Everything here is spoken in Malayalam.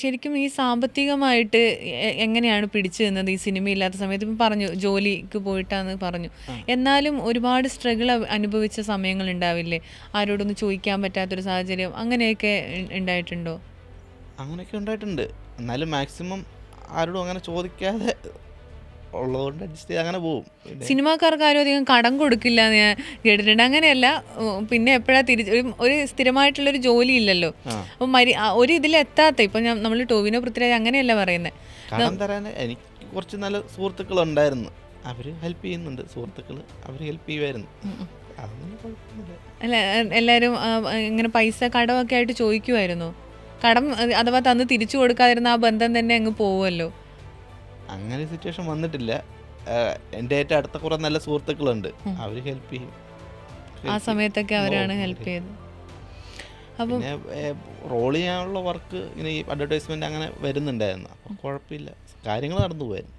ശരിക്കും ഈ സാമ്പത്തികമായിട്ട് എങ്ങനെയാണ് പിടിച്ചു നിന്നത് ഈ സിനിമയില്ലാത്ത സമയത്ത്? ഇപ്പം പറഞ്ഞു ജോലിക്ക് പോയിട്ടാന്ന് പറഞ്ഞു. എന്നാലും ഒരുപാട് സ്ട്രഗിൾ അനുഭവിച്ച സമയങ്ങൾ ഉണ്ടാവില്ലേ? ആരോടൊന്നും ചോദിക്കാൻ പറ്റാത്തൊരു സാഹചര്യം അങ്ങനെയൊക്കെ ഉണ്ടായിട്ടുണ്ടോ? അങ്ങനെയൊക്കെ ഉണ്ടായിട്ടുണ്ട്. എന്നാലും മാക്സിമം ആരോടും അങ്ങനെ ചോദിക്കാതെ ഉള്ളതുകൊണ്ട് അഡ്ജസ്റ്റ് ചെയ്ത് അങ്ങനെ പോകും. പിന്നെ സിനിമാക്കാർക്ക് ആരും അധികം കടം കൊടുക്കില്ല എന്ന് ഞാൻ കേട്ടിട്ടുണ്ട്. അങ്ങനെയല്ല, പിന്നെ എപ്പോഴാ തിരിച്ച് ഒരു സ്ഥിരമായിട്ടുള്ളൊരു ജോലി ഇല്ലല്ലോ. ആ അപ്പം ഒരു ഇതിലെത്താത്ത ഇപ്പം നമ്മൾ ടോവിനോ പൃഥ്വിരാജ് അങ്ങനെയല്ല പറയുന്നത്. കടം തരാൻ എനിക്ക് കുറച്ച് നല്ല സുഹൃത്തുക്കളുണ്ടായിരുന്നു. അവർ ഹെൽപ്പ് ചെയ്യുന്നുണ്ട്. സുഹൃത്തുക്കൾ അവർ ഹെൽപ്പ് ചെയ്യുമായിരുന്നു. അതൊന്നും കുഴപ്പമൊന്നുമില്ല. അല്ല, എല്ലാവരും ഇങ്ങനെ പൈസ കടമൊക്കെ ആയിട്ട് ചോദിക്കുമായിരുന്നോ? കടം അഥവാ തന്ന് തിരിച്ചു കൊടുക്കാതിരുന്ന ആ ബന്ധം തന്നെ അങ്ങ് പോവുമല്ലോ. അങ്ങനെ സിറ്റുവേഷൻ വന്നിട്ടില്ല. എൻ്റെ ഏറ്റവും അടുത്ത കുറേ നല്ല സുഹൃത്തുക്കളുണ്ട്. അവർ ഹെൽപ്പ് ചെയ്യും. ആ സമയത്തൊക്കെ അവരാണ് അവര് ഹെൽപ്പ് ചെയ്തത്. അപ്പം പിന്നെ റോൾ ചെയ്യാനുള്ള വർക്ക് ഇങ്ങനെ ഈ അഡ്വർടൈസ്മെന്റ് അങ്ങനെ വരുന്നുണ്ടായിരുന്നു. അപ്പം കുഴപ്പമില്ല, കാര്യങ്ങൾ നടന്നു പോയായിരുന്നു.